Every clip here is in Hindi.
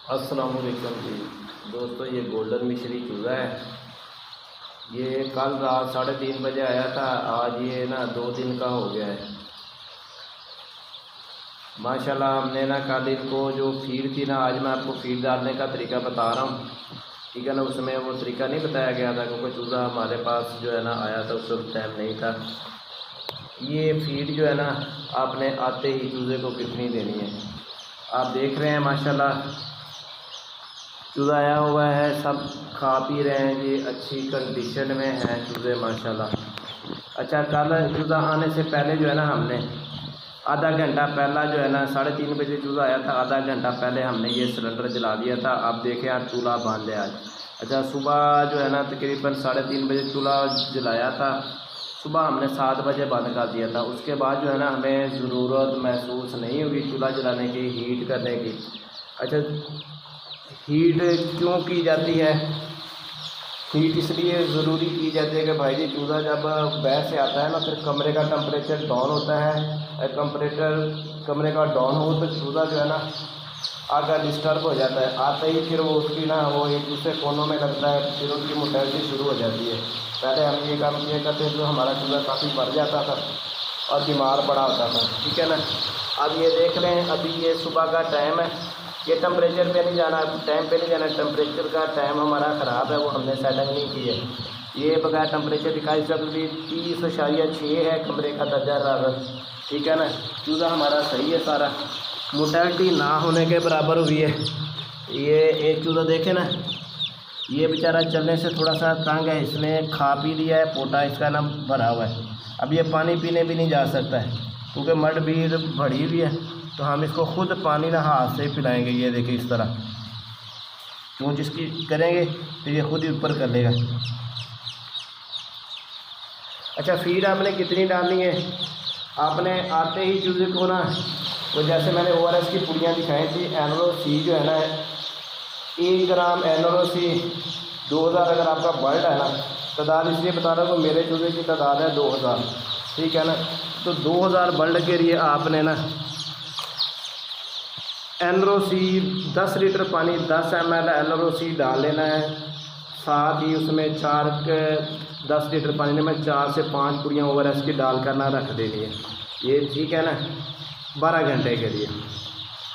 अस्सलाम वालेकुम जी दोस्तों, ये गोल्डन मिश्री चूज़ा है। ये कल रात 3:30 बजे आया था। आज ये ना 2 दिन का हो गया है। माशाल्लाह हमने ना कल इनको जो फीड थी ना, आज मैं आपको फीड डालने का तरीका बता रहा हूँ, ठीक है ना। उसमें वो तरीका नहीं बताया गया था क्योंकि चूज़ा हमारे पास जो है ना आया था, उस वक्त टाइम नहीं था। ये फीड जो है ना आपने आते ही चूज़े को कितनी देनी है आप देख रहे हैं। माशाल्लाह चूज़ा आया हुआ है, सब खा पी रहे हैं जी, अच्छी कंडीशन में हैं चूज़े माशाल्लाह। अच्छा, कल चूज़ा आने से पहले जो है ना हमने आधा घंटा पहला जो है ना 3:30 बजे चूज़ा आया था, आधा घंटा पहले हमने ये सिलेंडर जला दिया था। आप देखें आप चूल्हा बांध लिया आज। अच्छा, सुबह जो है ना तकरीबन 3:30 बजे चूल्हा जलाया था। सुबह हमने 7 बजे बंद कर दिया था। उसके बाद जो है ना हमें ज़रूरत महसूस नहीं हुई चूल्हा जलाने की, हीट करने की। अच्छा, हीट क्यों की जाती है? हीट इसलिए ज़रूरी की जाती है कि भाई जी चूज़ा जब बाहर से आता है ना, फिर कमरे का टेम्परेचर डाउन होता है। कमरे का डाउन हो तो चूज़ा जो है ना आकर डिस्टर्ब हो जाता है। आते ही फिर वो उसकी ना वो एक दूसरे कोनों में लगता है, फिर उसकी मोटालिटी शुरू हो जाती है। पहले हम ये काम किया करते थे तो हमारा चूज़ा काफ़ी बढ़ जाता था और बीमार पड़ा होता था, ठीक है ना। अब ये देख रहे हैं, अभी ये सुबह का टाइम है। ये टेम्परेचर पे नहीं जाना, टाइम पे नहीं जाना। टेम्परेचर का टाइम हमारा ख़राब है, वो हमने सेटिंग नहीं की है। ये बगैर टेम्परेचर दिखाई सब भी 30.6 है कमरे का दर्जा हरारत, ठीक है ना। चूज़ा हमारा सही है, सारा मोटालिटी ना होने के बराबर हुई है। ये एक चूज़ा देखे ना, ये बेचारा चलने से थोड़ा सा तंग है, इसने खा पी लिया है, पोटा इसका ना भरा हुआ है। अब ये पानी पीने भी नहीं जा सकता है क्योंकि मड भी भरी हुई है। तो हम इसको खुद पानी ना हाथ से पिलाएंगे। ये देखिए इस तरह क्यों जिसकी करेंगे तो ये खुद ही ऊपर कर लेगा। अच्छा, फीड आपने कितनी डालनी है? आपने आते ही चूज़े को ना, तो जैसे मैंने ORS की पुड़ियाँ दिखाई थी, NRO-C जो है ना 1 ग्राम NRO-C 2000 अगर आपका बर्ड है ना, तादाद इसलिए बता रहा हूँ, मेरे चूज़े की तादाद है 2000, ठीक है ना। तो 2000 बर्ड के लिए आपने ना NRO-C 10 लीटर पानी 10 ml NRO-C डाल लेना है। साथ ही उसमें 10 लीटर पानी में 4 से 5 पुड़ियाँ ORS की डाल कर ना रख देनी है, ये ठीक है ना, 12 घंटे के लिए।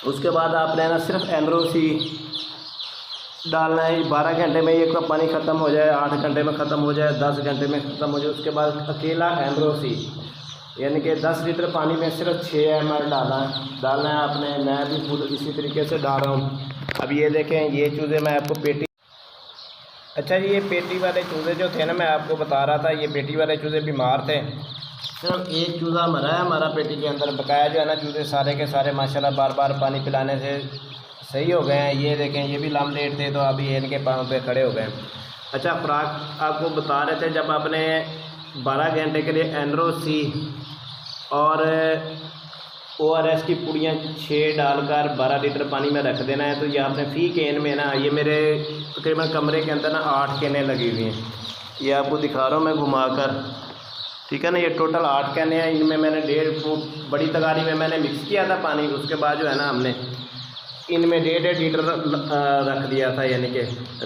उसके बाद आपने ना सिर्फ NRO-C डालना है। 12 घंटे में एक का पानी ख़त्म हो जाए, 8 घंटे में ख़त्म हो जाए, 10 घंटे में ख़त्म हो जाए। उसके बाद अकेला NRO-C यानी कि 10 लीटर पानी में सिर्फ 6 ml डालना है आपने। मैं भी खुद इसी तरीके से डाल रहा हूँ। अब ये देखें, ये चूज़े मैं आपको पेटी, अच्छा जी, ये पेटी वाले चूज़े जो थे ना, मैं आपको बता रहा था, ये पेटी वाले चूज़े बीमार थे। सिर्फ एक चूज़ा मरा है हमारा पेटी के अंदर। बकाया जो है ना चूज़े सारे के सारे माशाल्लाह बार बार पानी पिलाने से सही हो गए हैं। ये देखें, ये भी लम लेट थे तो अभी इनके पाँव पे खड़े हो गए। अच्छा, खुराक आपको बता रहे थे, जब आपने 12 घंटे के लिए NRO-C और ORS की पुड़ियाँ 6 डालकर 12 लीटर पानी में रख देना है। तो ये आपने फ़ी केन में ना, ये मेरे तकरीबन कमरे के अंदर ना 8 कैनें लगी हुई हैं। ये आपको दिखा रहा हूँ मैं घुमाकर, ठीक है ना। ये टोटल 8 कैनें हैं। इनमें मैंने 1.5 फुट बड़ी तगारी में मैंने मिक्स किया था पानी। उसके बाद जो है ना हमने इनमें 1.5 लीटर रख दिया था, यानी कि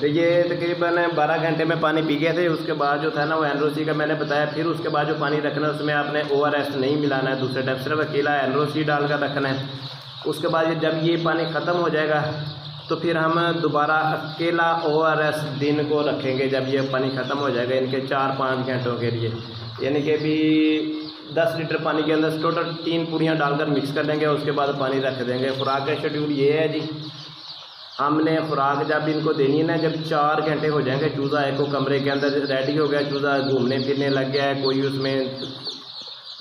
ये तकरीबन 12 घंटे में पानी पी गए थे। उसके बाद जो था ना वो NRO-C का मैंने बताया। फिर उसके बाद जो पानी रखना है उसमें आपने ORS नहीं मिलाना है दूसरे टाइम, सिर्फ अकेला NRO-C डालकर रखना है। उसके बाद जब ये पानी ख़त्म हो जाएगा तो फिर हम दोबारा अकेला ORS दिन को रखेंगे, जब ये पानी ख़त्म हो जाएगा इनके 4-5 घंटों के लिए। यानी कि भी 10 लीटर पानी के अंदर टोटल 3 पुड़ियाँ डालकर मिक्स कर देंगे, उसके बाद पानी रख देंगे। खुराक का शेड्यूल ये है जी, हमने खुराक जब इनको देनी है ना, जब 4 घंटे हो जाएंगे, चूज़ा एक को कमरे के अंदर रेडी हो गया, चूज़ा घूमने फिरने लग गया है, कोई उसमें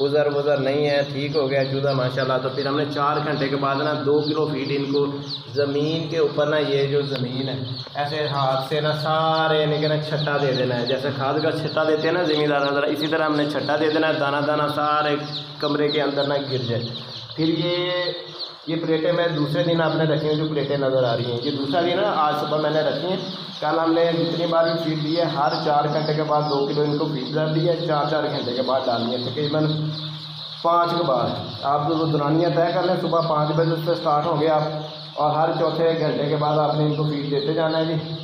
उज़र वज़र नहीं है, ठीक हो गया चूज़ा माशाल्लाह। तो फिर हमने 4 घंटे के बाद ना 2 किलो फीड इनको ज़मीन के ऊपर ना, ये जो ज़मीन है ऐसे हाथ से ना सारे यानी कि ना छट्टा दे देना है। जैसे खाद का छट्टा देते हैं ना ज़मींदार, इसी तरह हमने छट्टा दे देना है, दाना दाना सारे कमरे के अंदर ना गिर जाए। फिर ये प्लेटें मैं दूसरे दिन आपने रखी हैं, जो प्लेटें नज़र आ रही हैं, ये दूसरा दिन है, आज सुबह मैंने रखी हैं। कल हमने जितनी बार भी फीड दी है, हर 4 घंटे के बाद 2 किलो इनको फीड डाल दी है। 4-4 घंटे के बाद डालनी है, तकरीबन 5 के बाद। आप जो दुरानियाँ तय कर लें, सुबह 5 बजे से स्टार्ट होंगे आप और हर चौथे घंटे के बाद आपने इनको फीड देते जाना है जी।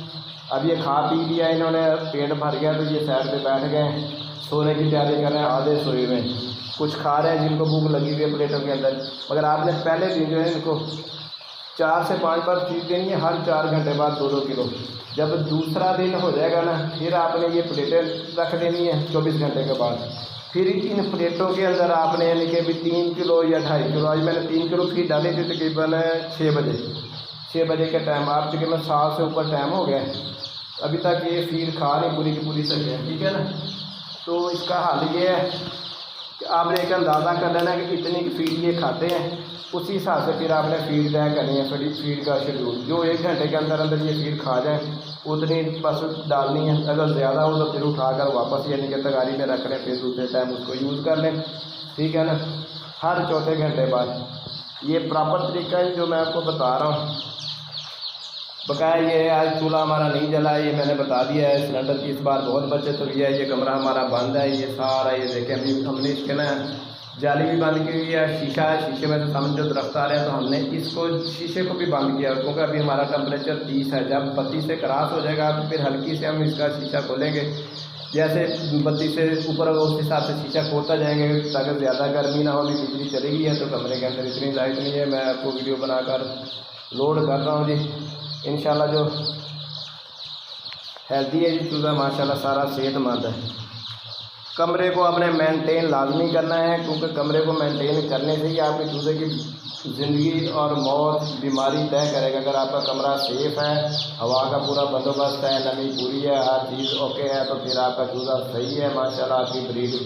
अब ये खा पी लिया इन्होंने, पेट भर गया तो ये साइड पे बैठ गए, सोने की तैयारी कर रहे हैं, आधे सोए हुए, कुछ खा रहे हैं जिनको भूख लगी हुई है प्लेटों के अंदर। मगर आपने पहले दिन जो है इनको 4 से 5 बार फीड देनी है, हर 4 घंटे बाद 2-2 किलो। जब दूसरा दिन हो जाएगा ना, फिर आपने ये प्लेटें रख देनी है 24 घंटे के बाद। फिर इन प्लेटों के अंदर आपने यानी कि भी 3 किलो या 2.5 किलो, आज मैंने 3 किलो फीड डाली थी तकरीबन 6 बजे के टाइम, आप तकरीबन 7 से ऊपर टाइम हो गया, अभी तक ये फीड खा नहीं पूरी की पूरी सके, ठीक है ना। तो इसका हल ये है कि आपने एक अंदाज़ा कर लेना कि इतनी फीड ये खाते हैं, उसी हिसाब से फिर आपने फीड तय करनी है, फिर फीड का शेड्यूल जो 1 घंटे के अंदर अंदर ये फीड खा जाए उतनी बस डालनी है। अगर ज़्यादा हो तो फिर उठाकर वापस यानी कि तगारी में रख लें, फिर दूसरे टाइम उसको यूज़ कर लें, ठीक है ना। हर चौथे घंटे बाद ये प्रॉपर तरीका है जो मैं आपको बता रहा हूँ। बकाया ये आज चूल्हा हमारा नहीं जला है, ये मैंने बता दिया है, सिलेंडर की इस बार बहुत बचत हुई है। ये कमरा हमारा बंद है, ये सारा ये देखें, अभी हमने इसके ना जाली भी बंद की हुई है, शीशा है, शीशे में से सामने जो दरख्त आ रहे हैं तो हमने इसको शीशे को भी बंद किया, क्योंकि अभी हमारा टेम्परेचर 30 है। जब 32 से क्रॉस हो जाएगा तो फिर हल्की से हम इसका शीशा खोलेंगे, जैसे 32 से ऊपर होगा उस हिसाब से शीशा खोलता जाएंगे ताकि ज़्यादा गर्मी ना हो। अभी बिजली चली गई है तो कमरे के अंदर इतनी लाइट नहीं है, मैं आपको वीडियो बनाकर लोड कर रहा हूँ जी। इंशाल्लाह जो हेल्दी है जी चूज़ा माशाल्लाह सारा सेहतमंद है। कमरे को आपने मेंटेन लाजमी करना है, क्योंकि कमरे को मेंटेन करने से ही आपके चूज़े की ज़िंदगी और मौत बीमारी तय करेगा। अगर आपका कमरा सेफ़ है, हवा का पूरा बंदोबस्त है, नमी पूरी है, हर चीज़ ओके है, तो फिर आपका चूज़ा सही है माशाल्लाह, आपकी ब्रीड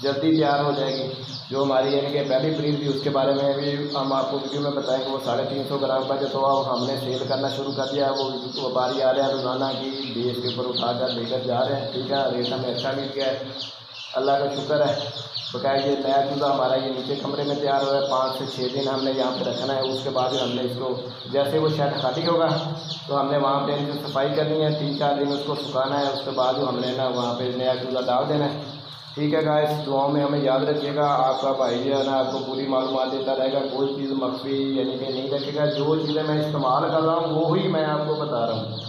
जल्दी तैयार हो जाएगी। जो हमारी यानी कि पहली ब्रीड थी उसके बारे में भी हम आपको वीडियो में बताएंगे। वो 350 ग्राम का जो तो अब हमने सेल करना शुरू कर दिया है, वो व्यापारी आ रहे हैं रोज़ाना की बेस के ऊपर उठाकर लेकर जा रहे हैं, ठीक है। रेट हमें अच्छा मिल गया है, अल्लाह का शुक्र है। बकाया ये नया चूज़ा हमारा ये नीचे कमरे में तैयार हुआ है, 5 से 6 दिन हमने यहाँ पे रखना है। उसके बाद हमने इसको जैसे वो शेड खाली होगा तो हमने वहाँ पे इनकी सफाई करनी है, 3-4 दिन उसको सुखाना है, उसके बाद हमने ना वहाँ पे नया चूज़ा डाल देना है, ठीक है गाइस। दुआओं में हमें याद रखिएगा, आपका भाई जो है ना आपको पूरी मालूमात देता रहेगा, कोई चीज़ मख्फी यानी कि नहीं रखेगा। जो चीज़ें मैं इस्तेमाल कर रहा हूँ वो ही मैं आपको बता रहा हूँ,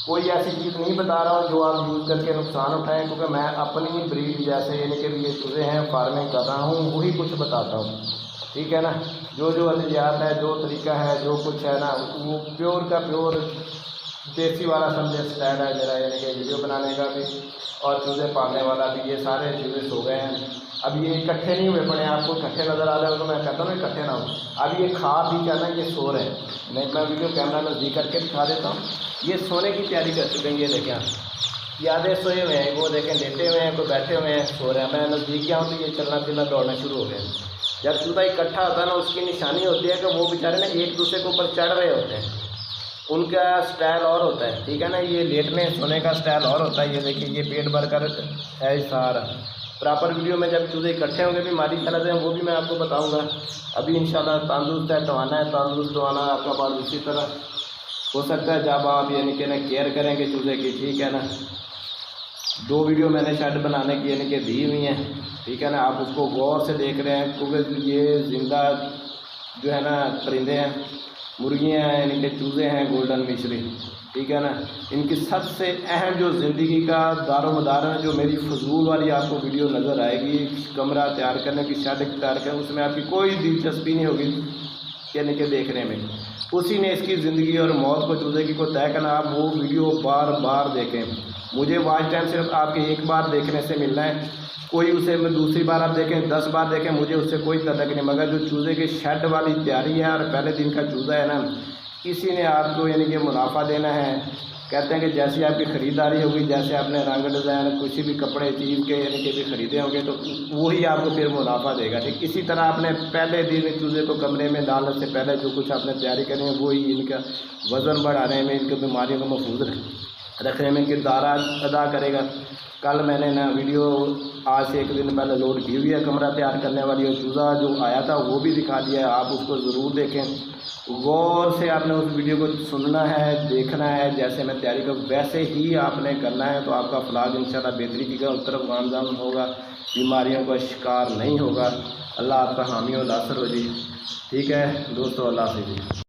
कोई ऐसी चीज़ नहीं बता रहा हूँ जो आप यूज़ करके नुकसान उठाएं, क्योंकि मैं अपनी ब्रीड जैसे यानी कि ये चूज़े हैं फार्मिंग कर रहा हूँ वही कुछ बताता हूँ, ठीक है ना। जो अद्वियात है, जो तरीका है, जो कुछ है ना वो प्योर का प्योर देसी वाला समझे स्टैंड है जरा यानी कि वीडियो बनाने का भी और चूज़े पालने वाला भी। ये सारे चूज़े सो गए हैं, अब ये इकट्ठे नहीं हुए पड़े, आपको इकट्ठे नज़र आ रहे हो तो मैं कहता हूँ इकट्ठे ना हो। अब ये खा भी जाना, ये सो रहे हैं, मैं वीडियो कैमरा नज़दीक करके दिखा देता हूँ। ये सोने की तैयारी कर चुके हैं, ये देखें आप, यादें सोए हुए हैं, वो देखें लेटे हुए हैं, कोई बैठे हुए हैं, सो रहे हैं। मैं नज़दीक गया हूँ तो ये चलना फिरना दौड़ना शुरू हो गया। जब चूज़ा इकट्ठा होता है ना उसकी निशानी होती है कि वो बेचारे ना एक दूसरे के ऊपर चढ़ रहे होते हैं, उनका स्टाइल और होता है, ठीक है ना। ये लेटने सोने का स्टाइल और होता है। ये देखिए ये पेट भर कर है सारा। प्रॉपर वीडियो में जब चूज़े इकट्ठे होंगे बीमारी फैलाते हैं वो भी मैं आपको बताऊंगा। अभी इंशाल्लाह तंदुरुस्त है, टवाना है, तंदुरुस्त टवाना आपका बाल इसी तरह हो सकता है जब आप यानी कि ना केयर करेंगे चूज़े की, ठीक है ना। 2 वीडियो मैंने शेड बनाने की यानी कि दी हुई हैं, ठीक है ना। आप उसको गौर से देख रहे हैं क्योंकि ये जिंदा जो है ना परिंदे हैं, मुर्गियाँ हैं यानी कि चूज़े हैं गोल्डन मिश्री, ठीक है ना। इनकी सबसे अहम जो ज़िंदगी का दारोमदार है, जो मेरी फजूल वाली आपको वीडियो नज़र आएगी कमरा तैयार करने की, शेड तैयार करने, उसमें आपकी कोई दिलचस्पी नहीं होगी यानी कि देखने में। उसी ने इसकी ज़िंदगी और मौत को चूज़े की को तय करना। आप वो वीडियो बार बार देखें, मुझे वॉच टाइम सिर्फ आपके एक बार देखने से मिलना है, कोई उसे दूसरी बार आप देखें, 10 बार देखें, मुझे उससे कोई तलक नहीं। मगर जो चूज़े की शेड वाली तैयारी है और पहले दिन का चूज़ा है ना, इसी ने आपको यानी कि मुनाफा देना है। कहते हैं कि जैसी आपकी ख़रीदारी होगी, जैसे आपने रंग डिज़ाइन किसी भी कपड़े चीज़ के यानी कि भी ख़रीदे होंगे तो वही आपको फिर मुनाफा देगा, ठीक। इसी तरह आपने पहले दिन चूज़े को कमरे में डालने से पहले जो कुछ आपने तैयारी करनी है वही इनका वज़न बढ़ाने में, इनकी बीमारियों को महफूज रखने में किरदार अदा करेगा। कल मैंने ना वीडियो आज से 1 दिन पहले लोड की हुई है कमरा तैयार करने वाली, और चूज़ा जो आया था वो भी दिखा दिया है, आप उसको ज़रूर देखें। गौर से आपने उस वीडियो को सुनना है, देखना है, जैसे मैं तैयारी करूँ वैसे ही आपने करना है, तो आपका फलाग इंशाल्लाह बेहतरी की तरफ गामज़ाम होगा, बीमारियों का शिकार नहीं होगा। अल्लाह आपका हामी और नासर हो जी, ठीक है दोस्तों, अल्लाह हाफ़िज़।